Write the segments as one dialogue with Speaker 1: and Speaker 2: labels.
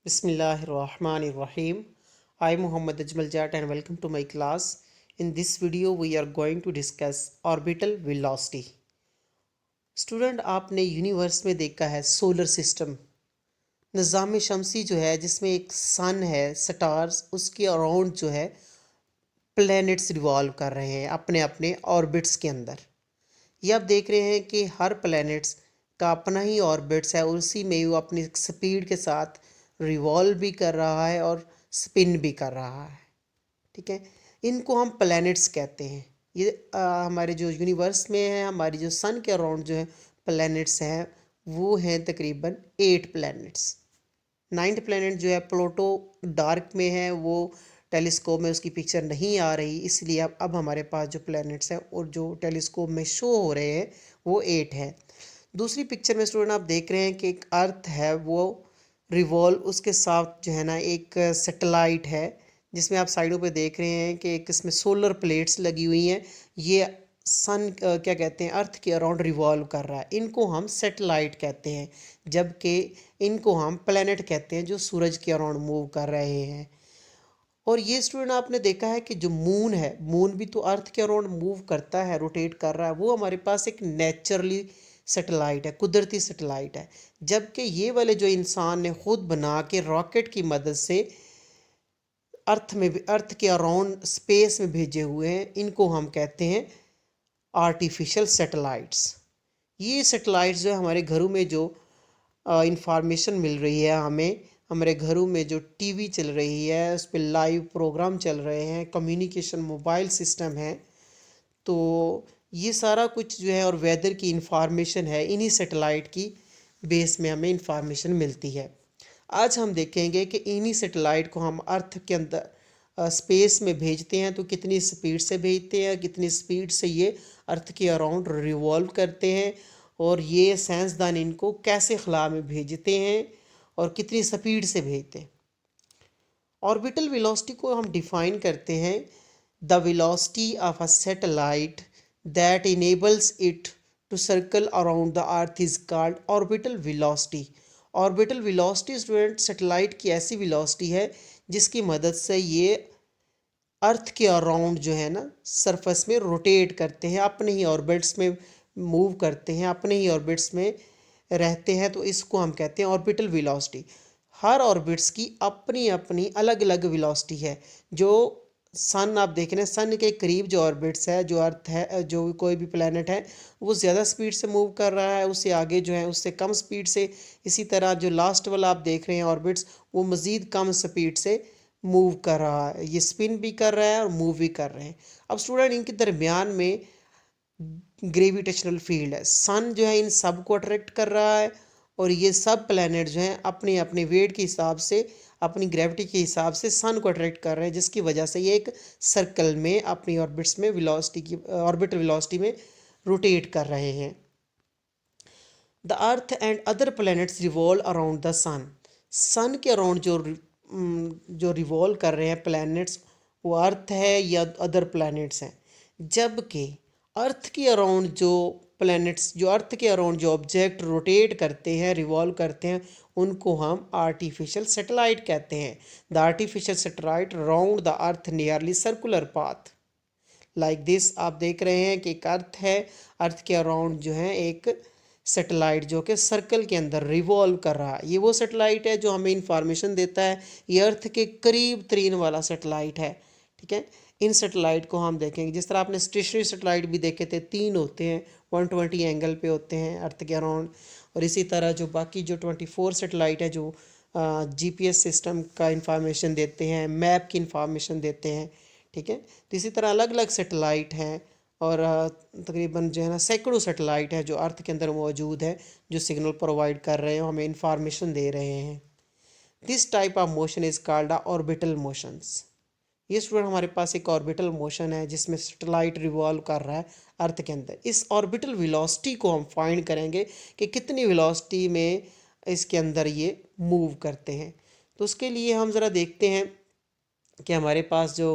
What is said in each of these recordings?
Speaker 1: Bismillahirrahmanirrahim. I am Muhammad Ajmal Jat and welcome to my class. In this video we are going to discuss orbital velocity. Student आपने universe में देखा है solar system निज़ाम शमसी जो है जिसमें एक सन है स्टार्स उसके अराउंड जो है प्लैनेट्स रिवॉल्व कर रहे हैं अपने अपने ऑर्बिट्स के अंदर। ये आप देख रहे हैं कि हर प्लैनेट्स का अपना ही ऑर्बिट्स है और उसी में वो अपनी स्पीड के साथ रिवॉल्व भी कर रहा है और स्पिन भी कर रहा है। ठीक है, इनको हम प्लैनेट्स कहते हैं। ये हमारे जो यूनिवर्स में है, हमारी जो सन के अराउंड जो है प्लैनेट्स हैं वो हैं तकरीबन 8 प्लैनेट्स। 9th प्लैनेट जो है प्लूटो डार्क में है, वो टेलीस्कोप में उसकी पिक्चर नहीं आ रही, इसलिए अब हमारे पास जो प्लैनेट्स हैं और जो टेलीस्कोप में शो हो रहे हैं वो 8 हैं। दूसरी पिक्चर में स्टूडेंट आप देख रहे हैं कि एक अर्थ है वो रिवॉल्व, उसके साथ जो है ना एक सैटेलाइट है जिसमें आप साइडों पे देख रहे हैं कि एक इसमें सोलर प्लेट्स लगी हुई हैं। ये सन क्या कहते हैं अर्थ के अराउंड रिवॉल्व कर रहा है, इनको हम सैटेलाइट कहते हैं, जबकि इनको हम प्लैनेट कहते हैं जो सूरज के अराउंड मूव कर रहे हैं। और ये स्टूडेंट आपने देखा है कि जो मून है, मून भी तो अर्थ के अराउंड मूव करता है, रोटेट कर रहा है, वो हमारे पास एक नेचुरली सैटेलाइट है, कुदरती सैटेलाइट है। जबकि ये वाले जो इंसान ने खुद बना के रॉकेट की मदद से अर्थ के अराउंड स्पेस में भेजे हुए हैं, इनको हम कहते हैं आर्टिफिशियल सैटेलाइट्स। ये सैटेलाइट्स जो हमारे घरों में जो इंफॉर्मेशन मिल रही है हमें, हमारे घरों में जो टीवी चल रही है उस पर लाइव प्रोग्राम चल रहे हैं, कम्युनिकेशन मोबाइल सिस्टम है, तो ये सारा कुछ जो है और वेदर की इंफॉर्मेशन है इन्हीं सैटेलाइट की बेस में हमें इंफॉर्मेशन मिलती है। आज हम देखेंगे कि इन्हीं सैटेलाइट को हम अर्थ के अंदर स्पेस में भेजते हैं तो कितनी स्पीड से भेजते हैं, कितनी स्पीड से ये अर्थ के अराउंड रिवॉल्व करते हैं, और ये साइंसदान इनको कैसे खला में भेजते हैं और कितनी स्पीड से भेजते हैं। ऑर्बिटल वेलोसिटी को हम डिफाइन करते हैं, the velocity of a satellite that enables it to circle around the earth is called orbital velocity. Orbital velocity student satellite की ऐसी वेलोसिटी है जिसकी मदद से ये अर्थ के अराउंड जो है ना सरफेस में रोटेट करते हैं, अपने ही ऑर्बिट्स में मूव करते हैं, अपने ही ऑर्बिट्स में रहते हैं, तो इसको हम कहते हैं ऑर्बिटल वेलोसिटी। हर ऑर्बिट्स की अपनी अपनी अलग अलग वेलोसिटी है। जो सन आप देख रहे हैं, सन के करीब जो ऑर्बिट्स है, जो अर्थ है, जो कोई भी प्लेनेट है वो ज़्यादा स्पीड से मूव कर रहा है, उससे आगे जो है उससे कम स्पीड से। इसी तरह जो लास्ट वाला आप देख रहे हैं ऑर्बिट्स, वो मज़ीद कम स्पीड से मूव कर रहा है, ये स्पिन भी कर रहा है और मूव भी कर रहे हैं। अब स्टूडेंट इनके दरमियान में ग्रेविटेशनल फील्ड है, सन जो है इन सब को अट्रैक्ट कर रहा है, और ये सब प्लैनेट जो हैं अपने अपने वेट के हिसाब से, अपनी ग्रेविटी के हिसाब से सन को अट्रैक्ट कर रहे हैं, जिसकी वजह से ये एक सर्कल में अपनी ऑर्बिट्स में वेलोसिटी की ऑर्बिटल वेलोसिटी में रोटेट कर रहे हैं। The earth and other planets revolve around the sun. Sun के अराउंड जो रिवॉल्व कर रहे हैं प्लैनेट्स, वो अर्थ है या अदर प्लैनेट्स हैं। जबकि अर्थ के अराउंड जो प्लैनेट्स, जो अर्थ के अराउंड जो ऑब्जेक्ट रोटेट करते हैं, रिवॉल्व करते हैं, उनको हम आर्टिफिशियल सैटेलाइट कहते हैं। The artificial satellite round the earth nearly circular path like this. आप देख रहे हैं कि एक अर्थ है, अर्थ के अराउंड जो है एक सैटेलाइट जो कि सर्कल के अंदर रिवॉल्व कर रहा है। ये वो सैटेलाइट है जो हमें इंफॉर्मेशन देता है, ये अर्थ के करीब तरीन वाला सैटेलाइट है। ठीक है, इन सैटेलाइट को हम देखेंगे, जिस तरह आपने स्टेशनरी सैटेलाइट भी देखे थे, 3 होते हैं, 120 एंगल पे होते हैं अर्थ के अराउंड। और इसी तरह जो बाकी जो 24 सैटेलाइट है जो जीपीएस सिस्टम का इंफॉर्मेशन देते हैं, मैप की इंफॉर्मेशन देते हैं। ठीक है, तो इसी तरह अलग अलग सैटेलाइट हैं, और तकरीबन जो है ना सैकड़ों सैटेलाइट है जो अर्थ के अंदर मौजूद है, जो सिग्नल प्रोवाइड कर रहे हैं, हमें इंफॉर्मेशन दे रहे हैं। This type of motion is called orbital motions. ये स्टूडेंट हमारे पास एक ऑर्बिटल मोशन है जिसमें सैटेलाइट रिवॉल्व कर रहा है अर्थ के अंदर। इस ऑर्बिटल वेलोसिटी को हम फाइंड करेंगे कि कितनी वेलोसिटी में इसके अंदर ये मूव करते हैं। तो उसके लिए हम ज़रा देखते हैं कि हमारे पास जो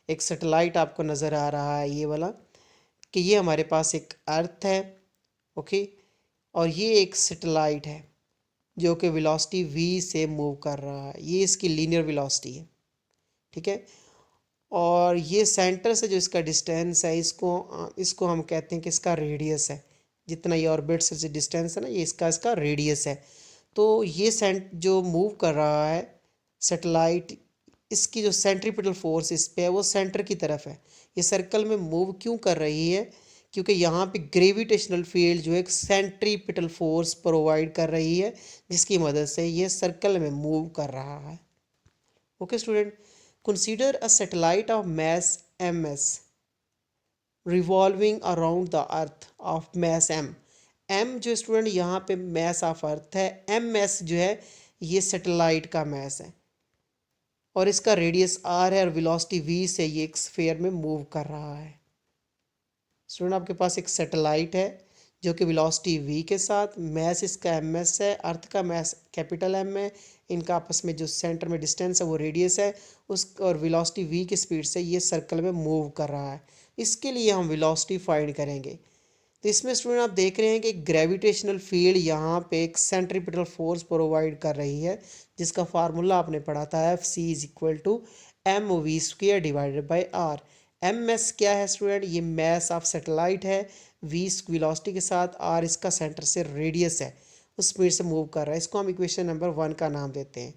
Speaker 1: एक सैटेलाइट आपको नज़र आ रहा है ये वाला, कि ये हमारे पास एक अर्थ है, ओके, और ये एक सैटेलाइट है। जो कि वेलोसिटी v से मूव कर रहा है। ये इसकी लीनियर वेलोसिटी है, ठीक है। और ये सेंटर से जो इसका डिस्टेंस है, इसको हम कहते हैं कि इसका रेडियस है। जितना ये ऑर्बिट से डिस्टेंस है ना, ये इसका रेडियस है। तो ये जो मूव कर रहा है सैटेलाइट, इसकी जो सेंट्रीपिटल फोर्स इस पे है वो सेंटर की तरफ है। ये सर्कल में मूव क्यों कर रही है? क्योंकि यहाँ पे ग्रेविटेशनल फील्ड जो एक सेंट्रीपिटल फोर्स प्रोवाइड कर रही है, जिसकी मदद से ये सर्कल में मूव कर रहा है। Okay student, consider a satellite of mass ms revolving around the earth of mass m जो स्टूडेंट यहाँ पे मास ऑफ अर्थ है, ms जो है ये सैटेलाइट का मास है और इसका रेडियस r है और वेलोसिटी v से ये एक स्फीयर में मूव कर रहा है। स्टूडेंट आपके पास एक सैटेलाइट है जो कि वेलोसिटी v के साथ, मास इसका ms है, अर्थ का मास कैपिटल M है, इनका आपस में जो सेंटर में डिस्टेंस है वो रेडियस है, उस और वेलोसिटी v की स्पीड से ये सर्कल में मूव कर रहा है। इसके लिए हम वेलोसिटी फाइंड करेंगे। तो इसमें स्टूडेंट आप देख रहे हैं कि ग्रेविटेशनल फील्ड यहाँ पे एक सेंट्रीपिटल फोर्स प्रोवाइड कर रही है, जिसका फार्मूला आपने पढ़ा था Fc is equal to m v square divided by r. M s क्या है स्टूडेंट? ये मास ऑफ सैटेलाइट है, वी वेलोसिटी के साथ, आर इसका सेंटर से रेडियस है, उस स्पीड से मूव कर रहा है। इसको हम इक्वेशन नंबर 1 का नाम देते हैं।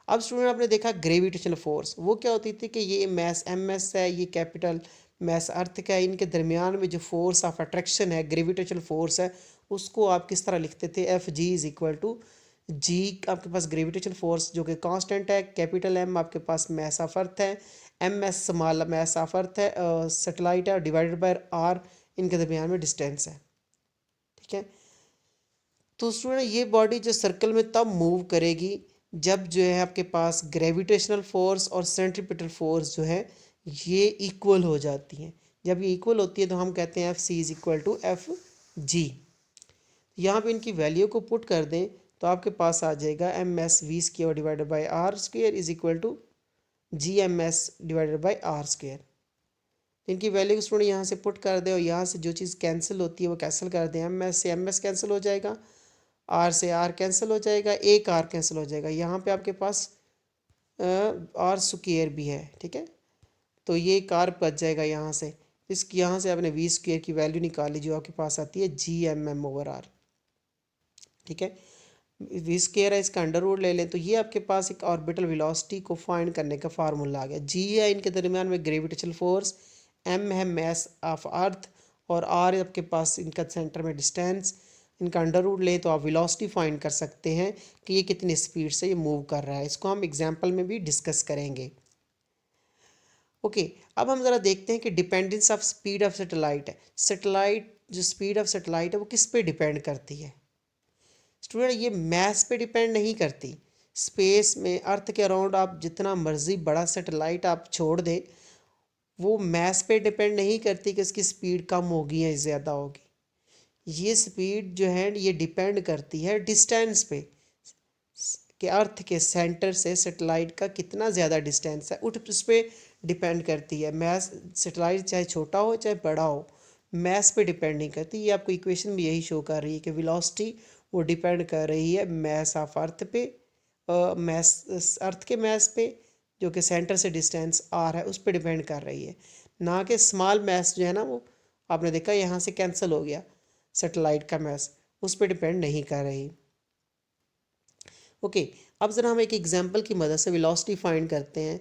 Speaker 1: अब स्टूडेंट आपने देखा ग्रेविटेशनल फोर्स, वो क्या होती थी कि ये मास एम एस है, ये कैपिटल मास अर्थ का है, इनके दरमियान में जो फोर्स ऑफ अट्रैक्शन है, ग्रेविटेशनल फोर्स है, उसको आप किस तरह लिखते थे? F G is equal to G, आपके पास ग्रेविटेशनल फोर्स जो कि कांस्टेंट है, कैपिटल एम आपके पास मास ऑफ अर्थ है, m s small mass of earth है, सैटेलाइट है, डिवाइडेड बाय आर इनके दरमियान में डिस्टेंस है, ठीक है। तो स्टूडेंट ये बॉडी जो सर्कल में तब मूव करेगी जब जो है आपके पास ग्रेविटेशनल फोर्स और सेंट्रीपिटल फोर्स जो है ये इक्वल हो जाती हैं। जब ये इक्वल होती है तो हम कहते हैं F c is equal to F g. यहाँ पे इनकी वैल्यू को पुट कर दें तो आपके पास आ जाएगा m s v square divided by r square is equal to g m s divided by r square. इनकी वैल्यू को स्टूडेंट यहाँ से पुट कर दें और यहाँ से जो चीज़ कैंसिल होती है वो कैंसिल कर दें। एम एस से एम एस कैंसिल हो जाएगा, आर से आर कैंसिल हो जाएगा, एक आर कैंसिल हो जाएगा। यहाँ पे आपके पास आर स्क्वेयर भी है, ठीक है। तो ये एक आर बच जाएगा यहाँ से। यहाँ से आपने वी स्क्वेयर की वैल्यू निकाली जो आपके पास आती है g m m over r, ठीक है। वी स्क्वेयर है, इसका अंडर रूट ले लें तो ये आपके पास एक ऑर्बिटल वेलोसिटी को फाइंड करने का फार्मूला आ गया। जी है इनके दरमियान में ग्रेविटेशनल फोर्स, एम है मास ऑफ अर्थ और आर आपके पास इनका सेंटर में डिस्टेंस। इनका अंडर रूट ले तो आप वेलोसिटी फाइंड कर सकते हैं कि ये कितनी स्पीड से ये मूव कर रहा है। इसको हम एग्जाम्पल में भी डिस्कस करेंगे। ओके अब हम ज़रा देखते हैं कि dependence of speed of satellite है। सैटेलाइट जो स्पीड ऑफ सैटेलाइट है वो किस पे डिपेंड करती है? स्टूडेंट ये मैथ्स पे डिपेंड नहीं करती। स्पेस में अर्थ के अराउंड आप जितना मर्जी बड़ा सैटेलाइट आप छोड़ दें, वो मैथ्स पे डिपेंड नहीं करती कि इसकी स्पीड कम होगी या ज़्यादा होगी। ये स्पीड जो है ये डिपेंड करती है डिस्टेंस पे, कि अर्थ के सेंटर से सैटेलाइट का कितना ज़्यादा डिस्टेंस है उस पर डिपेंड करती है। मैथ सैटेलाइट चाहे छोटा हो चाहे बड़ा हो, मैथ्स पे डिपेंड नहीं करती। ये आपको इक्वेशन भी यही शो कर रही है कि वेलोसिटी वो डिपेंड कर रही है मास ऑफ अर्थ पे, मास अर्थ के मास पे जो कि सेंटर से डिस्टेंस आर है उस पर डिपेंड कर रही है, ना कि स्मॉल मास जो है ना वो आपने देखा यहाँ से कैंसिल हो गया, सैटेलाइट का मास उस पर डिपेंड नहीं कर रही। ओके अब ज़रा हम एक एग्जांपल की मदद से वेलोसिटी फाइंड करते हैं।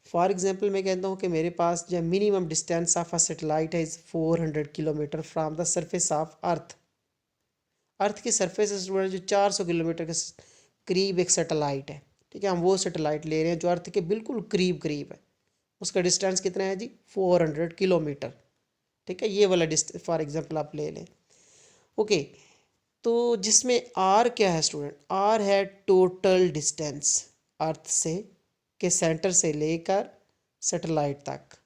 Speaker 1: फॉर एग्जांपल मैं कहता हूँ कि मेरे पास जो minimum distance of a satellite है is 400 kilometre from the surface of earth. Earth की सरफेस से स्टूडेंट जो 400 किलोमीटर के करीब एक सैटेलाइट है, ठीक है। हम वो सैटेलाइट ले रहे हैं जो अर्थ के बिल्कुल करीब करीब है। उसका डिस्टेंस कितना है जी? 400 किलोमीटर, ठीक है। ये वाला डिस्टेंस फॉर एग्जांपल आप ले लें। ओके तो जिसमें आर क्या है स्टूडेंट? आर है टोटल डिस्टेंस अर्थ से के सेंटर से लेकर सैटेलाइट तक।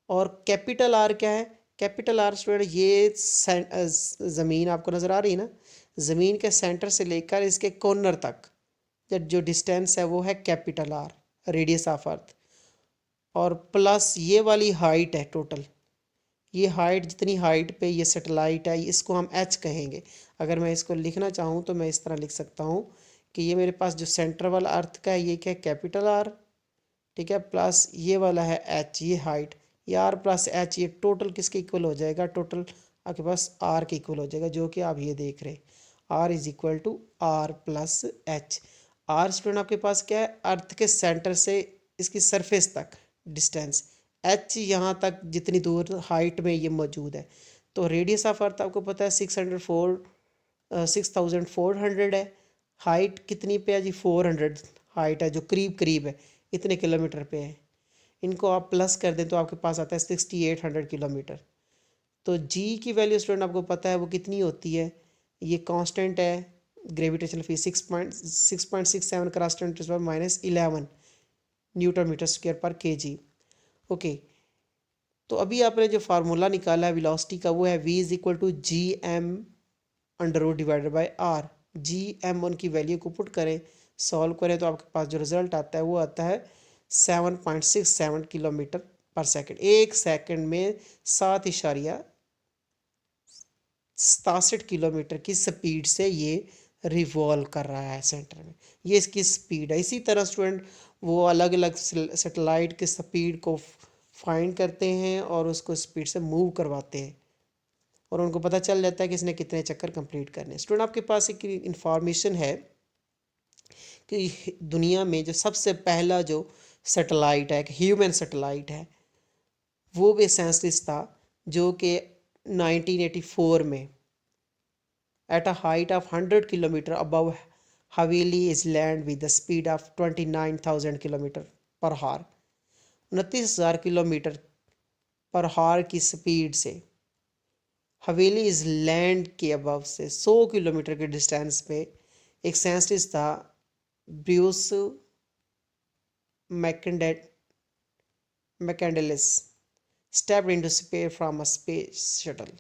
Speaker 1: और कैपिटल आर क्या है? कैपिटल आर स्टूडेंट ये ज़मीन आपको नज़र आ रही है ना, ज़मीन के सेंटर से लेकर इसके कॉर्नर तक जो डिस्टेंस है वो है capital R, radius of earth. और प्लस ये वाली हाइट है टोटल, ये हाइट जितनी हाइट पे ये सैटेलाइट है इसको हम एच कहेंगे। अगर मैं इसको लिखना चाहूँ तो मैं इस तरह लिख सकता हूँ कि ये मेरे पास जो सेंटर वाला अर्थ का है ये क्या है, कैपिटल आर, ठीक है, प्लस ये वाला है एच, ये हाइट, ये आर प्लस एच, ये टोटल किसके इक्वल हो जाएगा, टोटल आपके पास आर के इक्वल हो जाएगा, जो कि आप ये देख रहे हैं r is equal to r plus h. R student आपके पास क्या है, अर्थ के सेंटर से इसकी सरफेस तक डिस्टेंस, एच यहाँ तक जितनी दूर हाइट में ये मौजूद है। तो रेडियस ऑफ अर्थ आपको पता है 6,400 है। हाइट कितनी पे है जी, 400 हाइट है, जो करीब करीब है, इतने किलोमीटर पे है। इनको आप प्लस कर दें तो आपके पास आता है 6,800 किलोमीटर। तो जी की वैल्यू स्टूडेंट आपको पता है वो कितनी होती है, ये कांस्टेंट है gravitational field 6.67 cross 10⁻11 newton metre square पर केजी। ओके, तो अभी आपने जो फार्मूला निकाला है वेलोसिटी का वो है v is equal to g m under root divided by r. G m उनकी वैल्यू को पुट करें, सॉल्व करें तो आपके पास जो रिजल्ट आता है वो आता है 7.67 किलोमीटर पर सेकंड। एक सेकंड में 7.67 किलोमीटर की स्पीड से ये रिवॉल्व कर रहा है सेंटर में, ये इसकी स्पीड है। इसी तरह स्टूडेंट वो अलग अलग सैटेलाइट की स्पीड को फाइंड करते हैं और उसको स्पीड से मूव करवाते हैं और उनको पता चल जाता है कि इसने कितने चक्कर कंप्लीट करने हैं। स्टूडेंट आपके पास एक इंफॉर्मेशन है कि दुनिया में जो सबसे पहला जो सैटेलाइट है, एक ह्यूमन सैटेलाइट है, वो भी साइंटिस्ट था जो कि 1984 में at a height of 100 kilometre above हवेली is land with the speed of 29,000 kilometre per hour. 29,000 kilometre per हार की स्पीड से हवेली इज लैंड के अबव से 100 किलोमीटर के डिस्टेंस पे एक साइंटिस्ट था Bruce मैकेंडेलिस, stepped into space from a space shuttle।